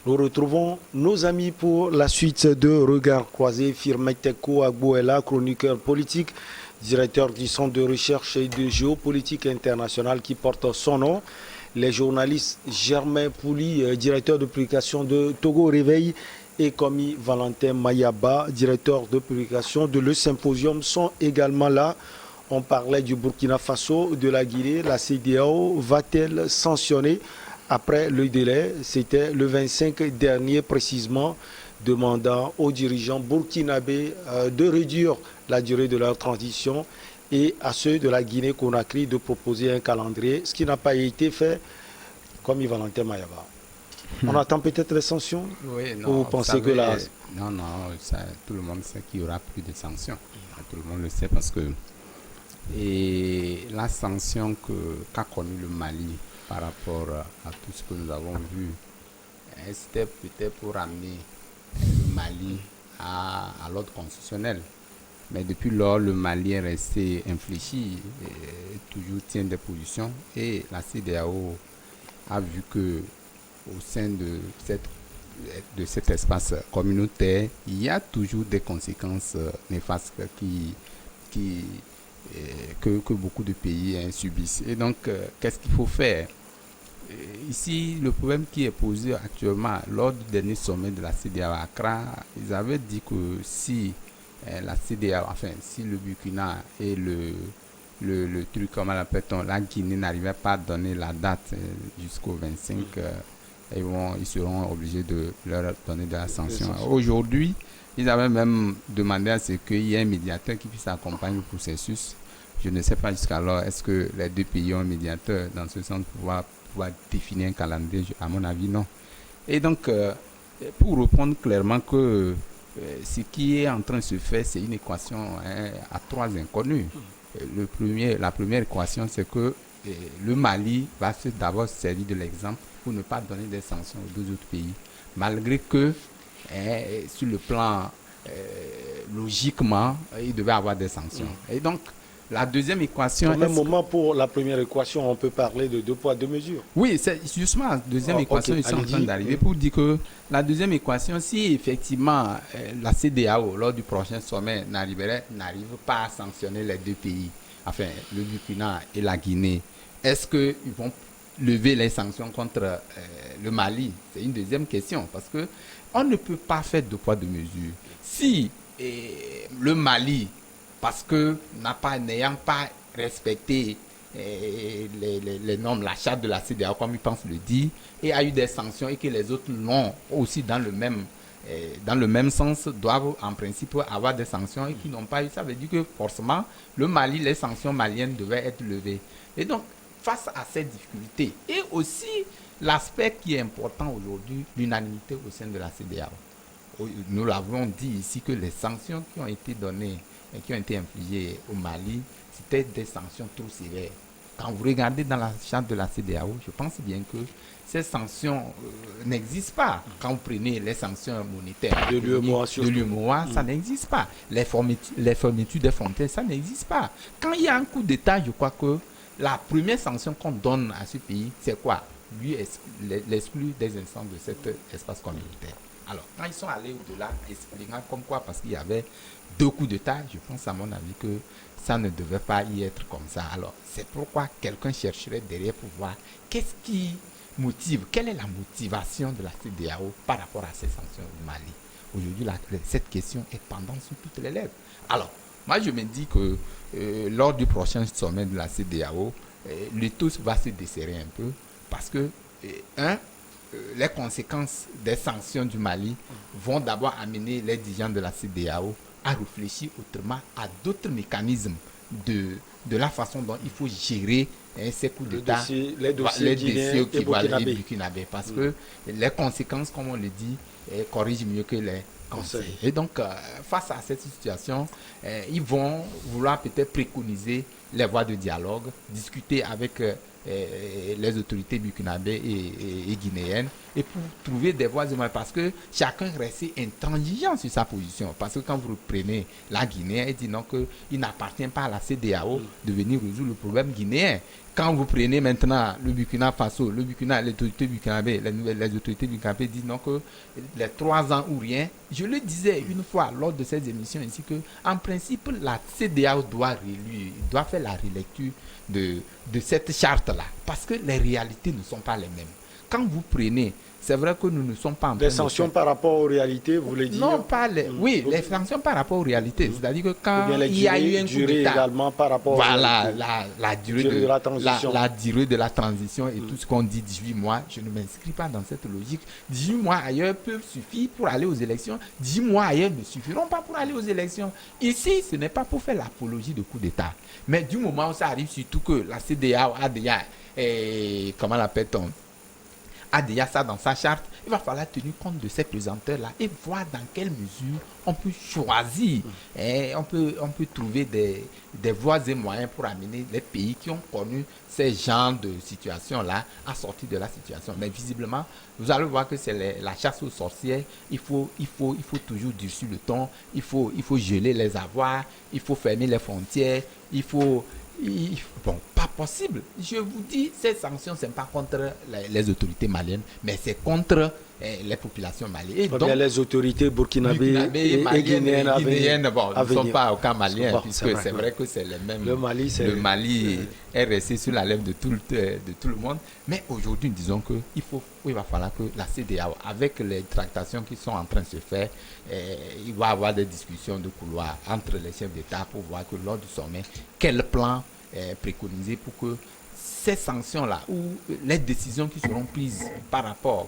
Nous retrouvons nos amis pour la suite de Regards croisés. Firmeteko Agbouela, chroniqueur politique, directeur du Centre de recherche et de géopolitique internationale qui porte son nom. Les journalistes Germain Pouli, directeur de publication de Togo Réveil, et Komi Valentin Mayaba, directeur de publication de Le Symposium, sont également là. On parlait du Burkina Faso, de la Guinée. La CEDEAO va-t-elle sanctionner après le délai? C'était le 25 dernier précisément, demandant aux dirigeants burkinabés de réduire la durée de leur transition et à ceux de la Guinée-Conakry de proposer un calendrier, ce qui n'a pas été fait, comme Valentin Mayaba. On attend peut-être les sanctions? Oui, Ou non, vous pensez que là... Non, tout le monde sait qu'il y aura plus de sanctions. Tout le monde le sait parce que la sanction qu'a connue le Mali par rapport à tout ce que nous avons vu, c'était peut-être pour ramener le Mali à l'ordre constitutionnel. Mais depuis lors, le Mali est resté infléchi, toujours tient des positions, et la CEDEAO a vu que au sein de cet espace communautaire, il y a toujours des conséquences néfastes que beaucoup de pays subissent. Et donc, qu'est-ce qu'il faut faire? Ici, le problème qui est posé actuellement, lors du dernier sommet de la CEDEAO à Accra, ils avaient dit que si la CEDEAO, enfin, si le Burkina et le truc, comment l'appelle-t-on, la Guinée n'arrivaient pas à donner la date jusqu'au 25, ils seront obligés de leur donner de la sanction. Aujourd'hui, ils avaient même demandé à ce qu'il y ait un médiateur qui puisse accompagner le processus. Je ne sais pas jusqu'alors, est-ce que les deux pays ont un médiateur dans ce sens pour pouvoir définir un calendrier? À mon avis, non. Et donc, pour répondre clairement que ce qui est en train de se faire, c'est une équation à trois inconnus. La première équation, c'est que le Mali va d'abord servir de l'exemple pour ne pas donner des sanctions aux deux autres pays, malgré que sur le plan logiquement, il devait avoir des sanctions. Et donc, la deuxième équation... Au même moment, pour la première équation, on peut parler de 2 poids, 2 mesures. Oui, c'est justement la deuxième équation, ils sont en train d'arriver pour dire que la deuxième équation, si effectivement la CEDEAO, lors du prochain sommet, n'arrive pas à sanctionner les deux pays, enfin le Burkina et la Guinée, est-ce qu'ils vont lever les sanctions contre le Mali? C'est une deuxième question, parce que on ne peut pas faire 2 poids, 2 mesures. Si le Mali, parce que n'ayant pas respecté les normes, la charte de la CEDEAO, comme ils pensent le dire, et a eu des sanctions et que les autres l'ont aussi dans le même sens, doivent en principe avoir des sanctions et qui n'ont pas eu, ça veut dire que forcément, le Mali, les sanctions maliennes devaient être levées. Et donc, face à ces difficultés, et aussi l'aspect qui est important aujourd'hui, l'unanimité au sein de la CEDEAO. Nous l'avons dit ici que les sanctions qui ont été données et qui ont été infligées au Mali, c'était des sanctions trop sévères. Quand vous regardez dans la charte de la CEDEAO, je pense bien que ces sanctions n'existent pas. Quand vous prenez les sanctions monétaires de l'UEMOA, ça n'existe pas. Les fermetures des frontières, ça n'existe pas. Quand il y a un coup d'État, je crois que la première sanction qu'on donne à ce pays, c'est quoi? Lui l'exclure des instances de cet espace communautaire. Alors, quand ils sont allés au-delà, expliquant comme quoi, parce qu'il y avait 2 coups d'État, je pense à mon avis que ça ne devait pas y être comme ça. Alors, c'est pourquoi quelqu'un chercherait derrière pour voir qu'est-ce qui motive, quelle est la motivation de la CEDEAO par rapport à ces sanctions au Mali. Aujourd'hui, cette question est pendante sur toutes les lèvres. Alors, moi, je me dis que lors du prochain sommet de la CEDEAO, le tout va se desserrer un peu parce que, les conséquences des sanctions du Mali vont d'abord amener les dirigeants de la CEDEAO à réfléchir autrement à d'autres mécanismes de la façon dont il faut gérer ces coups d'État, les dossiers qui valent les burkinabés. Parce que les conséquences, comme on le dit, corrigent mieux que les conseils. Et donc, face à cette situation, ils vont vouloir peut-être préconiser les voies de dialogue, discuter avec les autorités burkinabées et guinéennes et pour trouver des voies de moyens parce que chacun restait intransigeant sur sa position. Parce que quand vous reprenez la Guinée, elle dit non qu'il n'appartient pas à la CEDEAO de venir résoudre le problème guinéen. Quand vous prenez maintenant le Burkina Faso, les autorités burkinabées, les autorités burkinabées disent non que les 3 ans ou rien. Je le disais une fois lors de cette émission ici que en principe la CEDEAO doit faire la relecture de cette charte-là parce que les réalités ne sont pas les mêmes. Quand vous prenez, c'est vrai que nous ne sommes pas en train des sanctions par rapport aux réalités, vous voulez dire? Non, pas les... Oui, les sanctions par rapport aux réalités. C'est-à-dire que quand il y a eu un coup d'État, également par rapport voilà, la durée de la transition. La durée de la transition et tout ce qu'on dit 18 mois, je ne m'inscris pas dans cette logique. 18 mois ailleurs peuvent suffire pour aller aux élections. 10 mois ailleurs ne suffiront pas pour aller aux élections. Ici, ce n'est pas pour faire l'apologie de coup d'État. Mais du moment où ça arrive, surtout que la CEDEAO a déjà, comment l'appelle-t-on, a déjà ça dans sa charte, il va falloir tenir compte de ces pesanteurs-là et voir dans quelle mesure on peut choisir, on peut trouver des voies et moyens pour amener les pays qui ont connu ces genres de situations-là à sortir de la situation. Mais visiblement, vous allez voir que c'est la chasse aux sorcières. Il faut toujours durcir le ton, il faut geler les avoirs, il faut fermer les frontières, bon, pas possible. Je vous dis, ces sanctions, ce n'est pas contre les autorités maliennes, mais c'est contre les populations maliennes. Et donc, les autorités burkinabées et guinéennes bon, ne sont pas aucun malien, puisque c'est vrai que c'est les mêmes. Le Mali est resté sur la lèvre de tout le monde. Mais aujourd'hui, disons qu'il va falloir que la CEDEAO, avec les tractations qui sont en train de se faire, il va y avoir des discussions de couloir entre les chefs d'État pour voir que lors du sommet, quel plan préconisé pour que ces sanctions-là ou les décisions qui seront prises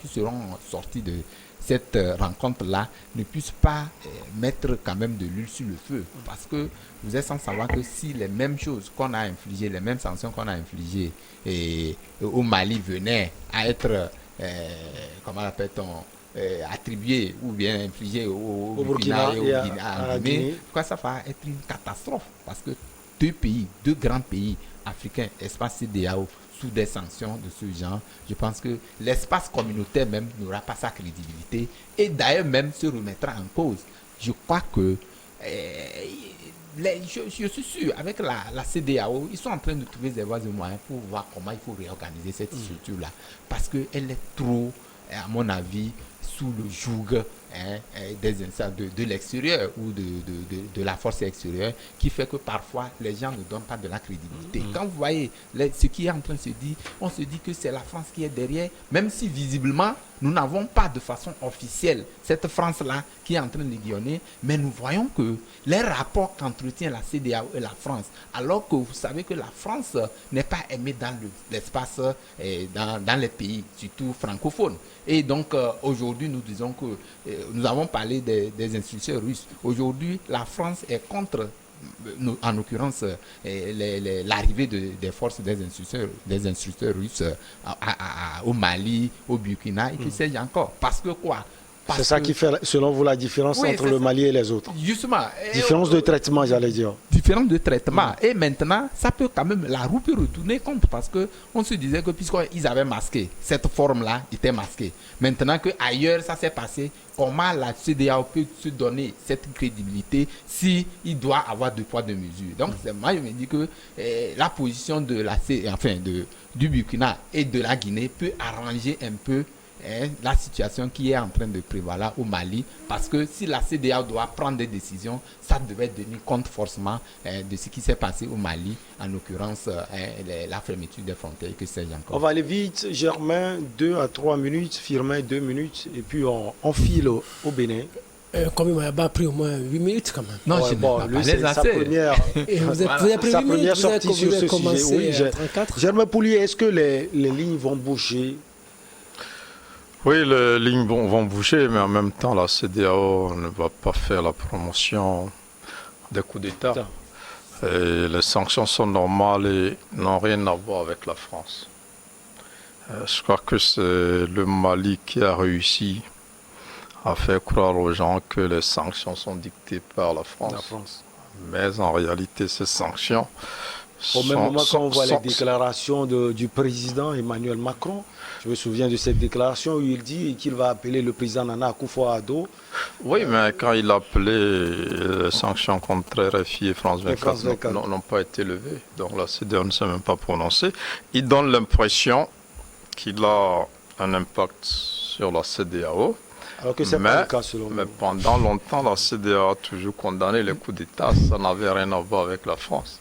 qui seront sorties de cette rencontre-là ne puissent pas mettre quand même de l'huile sur le feu. Parce que vous êtes sans savoir que si les mêmes choses qu'on a infligées, les mêmes sanctions qu'on a infligées au Mali venaient à être, comment l'appelle-t-on, attribuées ou bien infligées au Burkina et à Guinée, ça va être une catastrophe. Parce que deux grands pays africains, espace CEDEAO, sous des sanctions de ce genre, je pense que l'espace communautaire même n'aura pas sa crédibilité et d'ailleurs même se remettra en cause. Je crois que je suis sûr, avec la CEDEAO, ils sont en train de trouver des voies et moyens pour voir comment il faut réorganiser cette structure-là. Parce qu'elle est trop, à mon avis, sous le joug des instances de l'extérieur ou de la force extérieure qui fait que parfois les gens ne donnent pas de la crédibilité. Quand vous voyez ce qui est en train de se dire, on se dit que c'est la France qui est derrière, même si visiblement nous n'avons pas de façon officielle cette France-là qui est en train de guillonner, mais nous voyons que les rapports qu'entretient la CEDEAO et la France, alors que vous savez que la France n'est pas aimée dans l'espace, dans les pays, surtout francophones. Et donc aujourd'hui, nous disons que nous avons parlé des institutions russes. Aujourd'hui, la France est contre, en l'occurrence, l'arrivée des forces des instituteurs russes au Mali, au Burkina, et que sais-je encore. Parce que quoi? C'est ça qui fait, selon vous, la différence entre le Mali et les autres. Justement. Différence de traitement, j'allais dire. Différence de traitement. Et maintenant, ça peut quand même, la roue peut retourner contre parce qu'on se disait que puisqu'ils avaient masqué, cette forme-là était masquée. Maintenant qu'ailleurs, ça s'est passé, comment la CEDEAO peut se donner cette crédibilité s'il doit avoir 2 poids 2 mesures. Donc, moi, je me dis que la position du Burkina et de la Guinée peut arranger un peu la situation qui est en train de prévaloir au Mali, parce que si la CEDEAO doit prendre des décisions, ça devait tenir compte forcément de ce qui s'est passé au Mali, en l'occurrence la fermeture des frontières, que sais-je encore. On va aller vite, Germain, 2 à 3 minutes, Firmin 2 minutes, et puis on file au Bénin. Comme il m'a pris au moins 8 minutes quand même. Non, je bon, lui, c'est sa première, sa première sortie sur ce sujet. Oui, Germain Poulier, est-ce que les lignes vont bouger? Oui, les lignes vont bouger, mais en même temps, la CEDEAO ne va pas faire la promotion des coups d'État. Et les sanctions sont normales et n'ont rien à voir avec la France. Je crois que c'est le Mali qui a réussi à faire croire aux gens que les sanctions sont dictées par la France. Mais en réalité, ces sanctions Au même moment, quand on voit les déclarations du président Emmanuel Macron, je me souviens de cette déclaration où il dit qu'il va appeler le président Nana Akufo-Addo. Oui, mais quand il a appelé, les sanctions contre RFI et France 24 n'ont pas été levées. Donc la CEDEAO ne s'est même pas prononcée. Il donne l'impression qu'il a un impact sur la CEDEAO. Alors que c'est pas le cas selon nous. Mais pendant longtemps, la CEDEAO a toujours condamné les coups d'État. Ça n'avait rien à voir avec la France.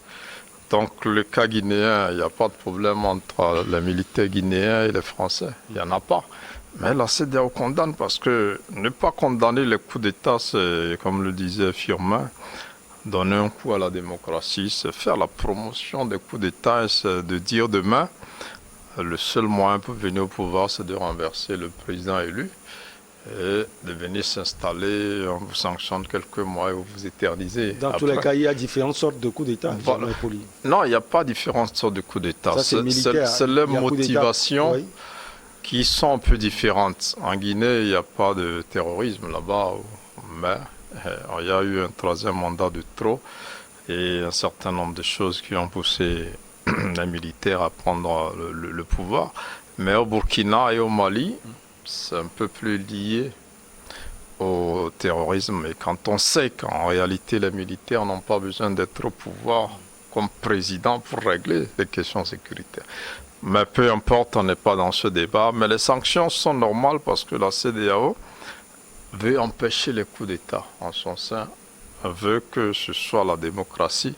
Donc le cas guinéen, il n'y a pas de problème entre les militaires guinéens et les Français. Il n'y en a pas. Mais la CEDEAO condamne parce que ne pas condamner les coups d'État, c'est, comme le disait Firmin, donner un coup à la démocratie, c'est faire la promotion des coups d'État et c'est de dire demain, le seul moyen pour venir au pouvoir, c'est de renverser le président élu et de venir s'installer, on vous sanctionne quelques mois et vous vous éternisez. Dans tous les cas, il y a différentes sortes de coups d'État. Voilà. Non, il n'y a pas différentes sortes de coups d'État. C'est les motivations qui sont un peu différentes. En Guinée, il n'y a pas de terrorisme là-bas, mais il y a eu un troisième mandat de trop et un certain nombre de choses qui ont poussé les militaires à prendre le pouvoir. Mais au Burkina et au Mali, c'est un peu plus lié au terrorisme. Et quand on sait qu'en réalité, les militaires n'ont pas besoin d'être au pouvoir comme président pour régler les questions sécuritaires. Mais peu importe, on n'est pas dans ce débat. Mais les sanctions sont normales parce que la CEDEAO veut empêcher les coups d'État en son sein, veut que ce soit la démocratie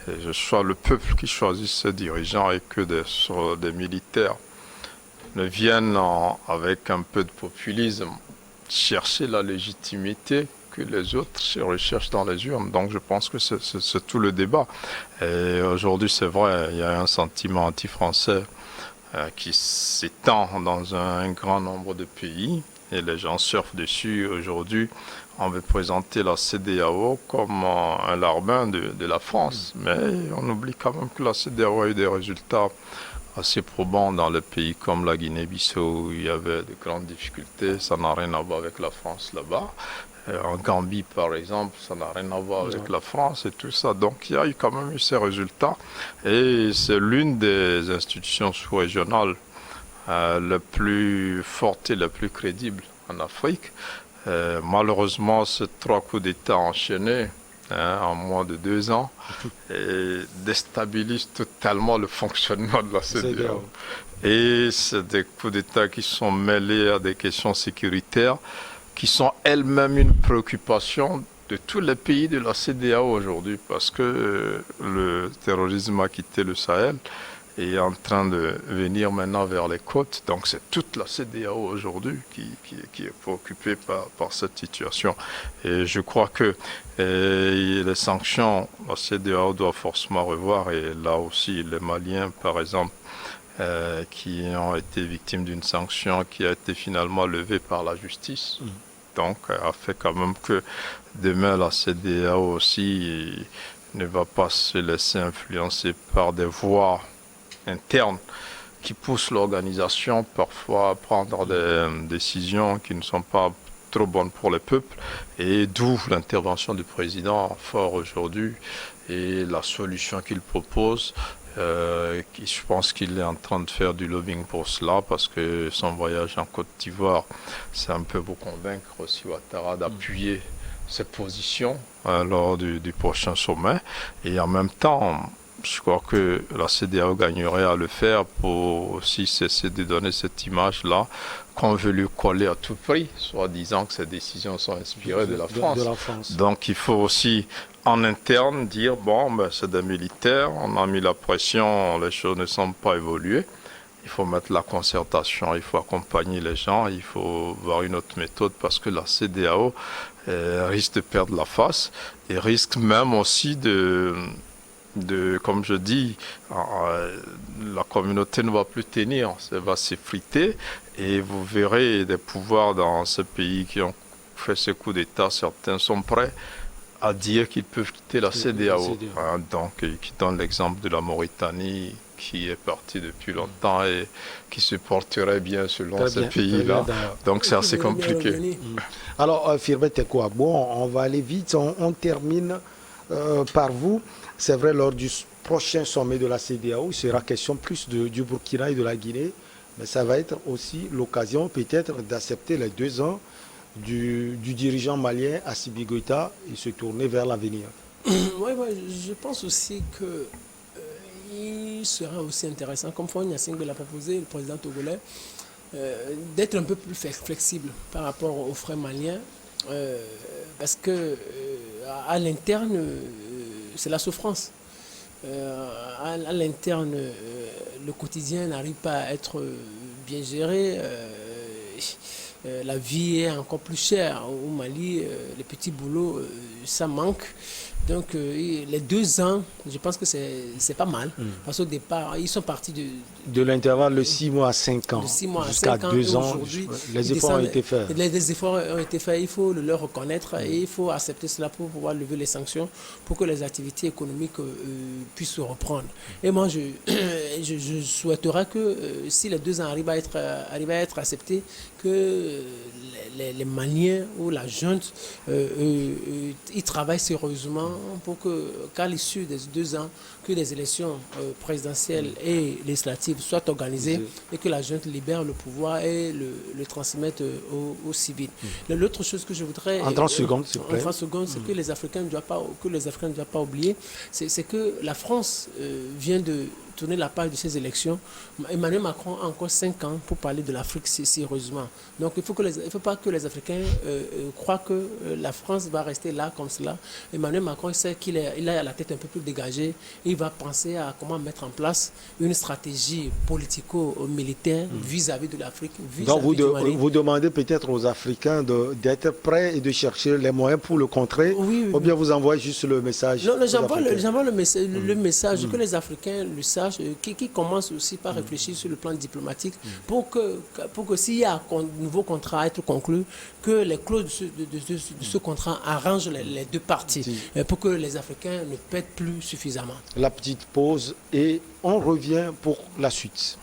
et que ce soit le peuple qui choisisse ses dirigeants et que des militaires ne viennent avec un peu de populisme chercher la légitimité que les autres recherchent dans les urnes. Donc je pense que c'est tout le débat. Et aujourd'hui, c'est vrai, il y a un sentiment anti-français qui s'étend dans un grand nombre de pays et les gens surfent dessus. Aujourd'hui, on veut présenter la CEDEAO comme un larbin de la France. Mais on oublie quand même que la CEDEAO a eu des résultats assez probant dans le pays comme la Guinée-Bissau où il y avait de grandes difficultés. Ça n'a rien à voir avec la France là-bas. En Gambie, par exemple, ça n'a rien à voir avec la France et tout ça. Donc il y a eu quand même eu ces résultats. Et c'est l'une des institutions sous-régionales les plus fortes et les plus crédibles en Afrique. Malheureusement, ces 3 coups d'État enchaînés en moins de 2 ans et déstabilise totalement le fonctionnement de la CEDEAO. Et c'est des coups d'État qui sont mêlés à des questions sécuritaires qui sont elles-mêmes une préoccupation de tous les pays de la CEDEAO aujourd'hui parce que le terrorisme a quitté le Sahel et est en train de venir maintenant vers les côtes. Donc c'est toute la CEDEAO aujourd'hui qui est préoccupée par cette situation. Et je crois que les sanctions, la CEDEAO doit forcément revoir. Et là aussi, les Maliens, par exemple, qui ont été victimes d'une sanction qui a été finalement levée par la justice. Donc, a fait quand même que demain, la CEDEAO aussi ne va pas se laisser influencer par des voies internes qui poussent l'organisation parfois à prendre des décisions qui ne sont pas trop bonnes pour le peuple. Et d'où l'intervention du président fort aujourd'hui et la solution qu'il propose. Je pense qu'il est en train de faire du lobbying pour cela parce que son voyage en Côte d'Ivoire, c'est un peu pour convaincre aussi Ouattara d'appuyer ses positions lors du prochain sommet. Et en même temps, je crois que la CEDEAO gagnerait à le faire pour aussi cesser de donner cette image-là qu'on veut lui coller à tout prix, soit disant que ces décisions sont inspirées de la France. Donc il faut aussi en interne dire, bon, ben, c'est des militaires, on a mis la pression, les choses ne semblent pas évoluer. Il faut mettre la concertation, il faut accompagner les gens, il faut voir une autre méthode parce que la CEDEAO risque de perdre la face et risque même aussi de comme je dis, la communauté ne va plus tenir, ça va s'effriter et vous verrez des pouvoirs dans ce pays qui ont fait ce coup d'État, certains sont prêts à dire qu'ils peuvent quitter la CEDEAO. Donc, qui donne l'exemple de la Mauritanie qui est partie depuis longtemps et qui se porterait bien selon ces pays-là. Donc, c'est assez compliqué. Alors, Firmin Tekou-Agbo, on va aller vite, on termine par vous. C'est vrai, lors du prochain sommet de la CEDEAO, il sera question plus du Burkina et de la Guinée, mais ça va être aussi l'occasion peut-être d'accepter les 2 ans du dirigeant malien Assimi Goïta et se tourner vers l'avenir. Oui, je pense aussi que il sera aussi intéressant, comme Faure Gnassingbé l'a proposé, le président togolais, d'être un peu plus flexible par rapport aux frères maliens, parce que à l'interne, c'est la souffrance. À l'interne, le quotidien n'arrive pas à être bien géré. La vie est encore plus chère. Au Mali, les petits boulots, ça manque. Donc, les 2 ans, je pense que c'est pas mal. Parce qu'au départ, ils sont partis de l'intervalle de 6 mois à 5 ans. De 6 mois jusqu'à 2 ans. Les efforts ont été faits. Les efforts ont été faits. Il faut le reconnaître et il faut accepter cela pour pouvoir lever les sanctions pour que les activités économiques puissent se reprendre. Et moi, je souhaiterais que si les 2 ans arrivent à être acceptés, que les Maliens ou la junte ils travaillent sérieusement pour qu'à l'issue des 2 ans, que les élections présidentielles et législatives soient organisées et que la junte libère le pouvoir et le transmette aux civils. L'autre chose que je voudrais... En 30 secondes, s'il vous plaît. En 30 secondes, c'est que les Africains ne doivent pas oublier, c'est que la France vient de tourner la page de ces élections. Emmanuel Macron a encore 5 ans pour parler de l'Afrique sérieusement. Donc il ne faut pas que les Africains croient que la France va rester là comme cela. Emmanuel Macron sait qu'il a la tête un peu plus dégagée. Il va penser à comment mettre en place une stratégie politico-militaire vis-à-vis de l'Afrique. Donc vous demandez peut-être aux Africains d'être prêts et de chercher les moyens pour le contrer, ou bien vous envoyez juste le message? Non, j'envoie le message que les Africains le sachent, qui commence aussi par réfléchir sur le plan diplomatique pour que s'il y a un nouveau contrat à être conclu, que les clauses de ce contrat arrangent les 2 parties pour que les Africains ne pètent plus suffisamment. La petite pause et on revient pour la suite.